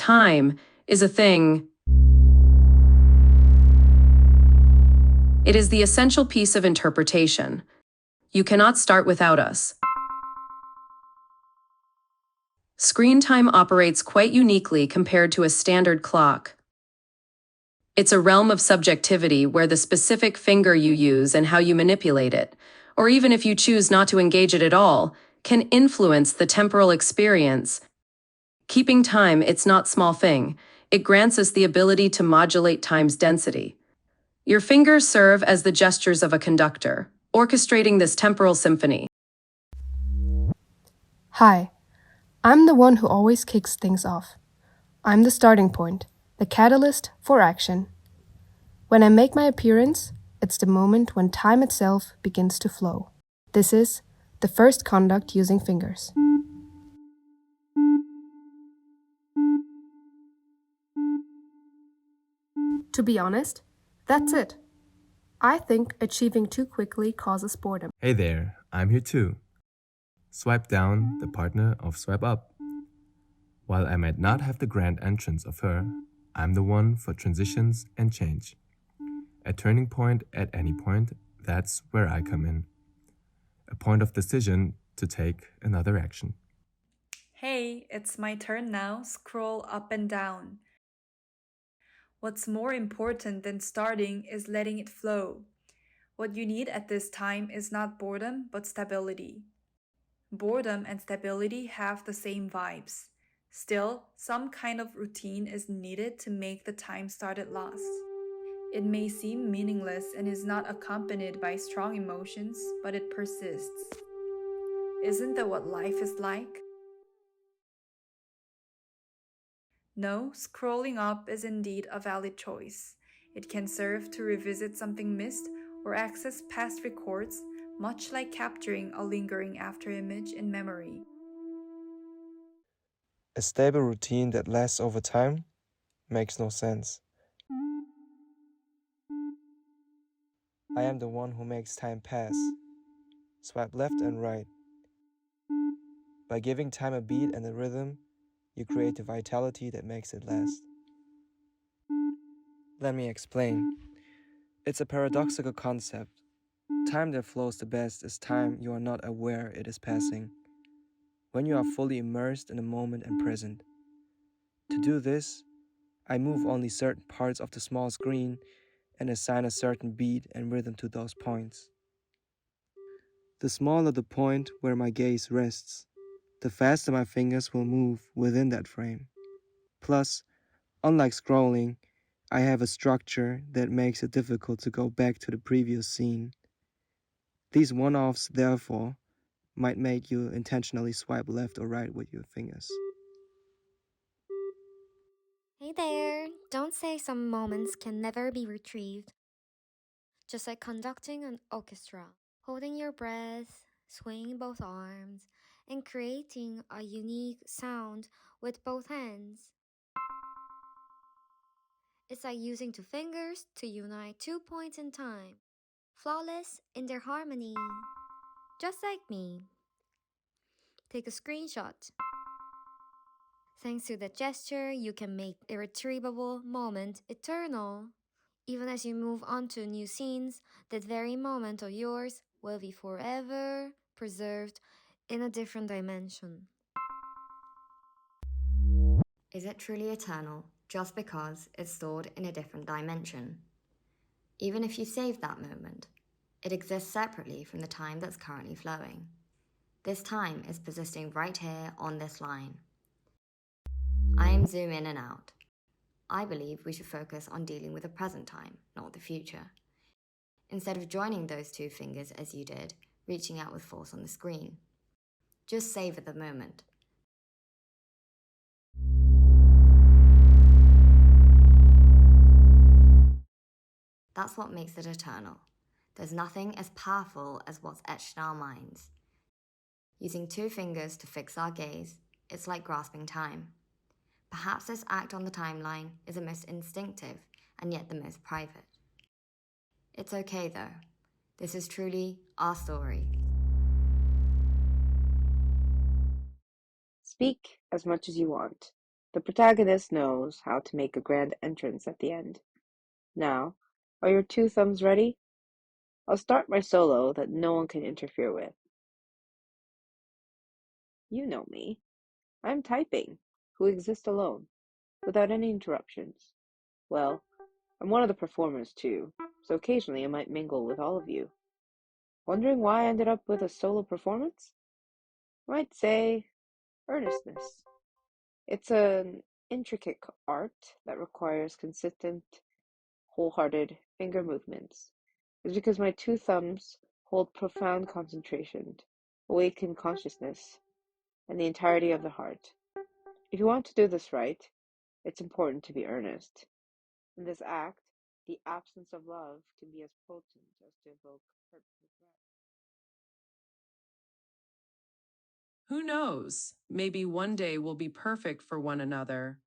time is a thing. It is the essential piece of interpretation. You cannot start without us. Screen time operates quite uniquely compared to a standard clock. It's a realm of subjectivity where the specific finger you use and how you manipulate it, or even if you choose not to engage it at all, can influence the temporal experience. Keeping time, it's not small thing. It grants us the ability to modulate time's density. Your fingers serve as the gestures of a conductor, orchestrating this temporal symphony. Hi, I'm the one who always kicks things off. I'm the starting point, the catalyst for action. When I make my appearance, it's the moment when time itself begins to flow. This is the first conduct using fingers. To be honest, that's it. I think achieving too quickly causes boredom. Hey there, I'm here too. Swipe down, the partner of swipe up. While I might not have the grand entrance of her, I'm the one for transitions and change. A turning point at any point, that's where I come in. A point of decision to take another action. Hey, it's my turn now. Scroll up and down. What's more important than starting is letting it flow. What you need at this time is not boredom, but stability. Boredom and stability have the same vibes. Still, some kind of routine is needed to make the time started last. It may seem meaningless and is not accompanied by strong emotions, but it persists. Isn't that what life is like? No, scrolling up is indeed a valid choice. It can serve to revisit something missed or access past records, much like capturing a lingering after image in memory. A stable routine that lasts over time makes no sense. I am the one who makes time pass. Swipe left and right. By giving time a beat and a rhythm, you create the vitality that makes it last. Let me explain. It's a paradoxical concept. Time that flows the best is time you are not aware it is passing, when you are fully immersed in the moment and present. To do this, I move only certain parts of the small screen and assign a certain beat and rhythm to those points. The smaller the point where my gaze rests, the faster my fingers will move within that frame. Plus, unlike scrolling, I have a structure that makes it difficult to go back to the previous scene. These one-offs, therefore, might make you intentionally swipe left or right with your fingers. Hey there! Don't say some moments can never be retrieved. Just like conducting an orchestra, holding your breath, swinging both arms, and creating a unique sound with both hands. It's like using two fingers to unite 2 points in time, flawless in their harmony. Just like me. Take a screenshot. Thanks to that gesture, you can make irretrievable moment eternal. Even as you move on to new scenes, that very moment of yours will be forever preserved in a different dimension. Is it truly eternal just because it's stored in a different dimension? Even if you save that moment, it exists separately from the time that's currently flowing. This time is persisting right here on this line. I am zoom in and out. I believe we should focus on dealing with the present time, not the future. Instead of joining those two fingers as you did, reaching out with force on the screen. Just savor the moment. That's what makes it eternal. There's nothing as powerful as what's etched in our minds. Using two fingers to fix our gaze, it's like grasping time. Perhaps this act on the timeline is the most instinctive and yet the most private. It's okay though. This is truly our story. Speak as much as you want. The protagonist knows how to make a grand entrance at the end. Now, are your two thumbs ready? I'll start my solo that no one can interfere with. You know me. I'm typing, who exists alone, without any interruptions. Well, I'm one of the performers too, so occasionally I might mingle with all of you. Wondering why I ended up with a solo performance? I might say earnestness. It's an intricate art that requires consistent, wholehearted finger movements. It's because my two thumbs hold profound concentration, awakened consciousness, and the entirety of the heart. If you want to do this right, it's important to be earnest. In this act, the absence of love can be as potent as to evoke hurtful threats. Who knows? Maybe one day we'll be perfect for one another.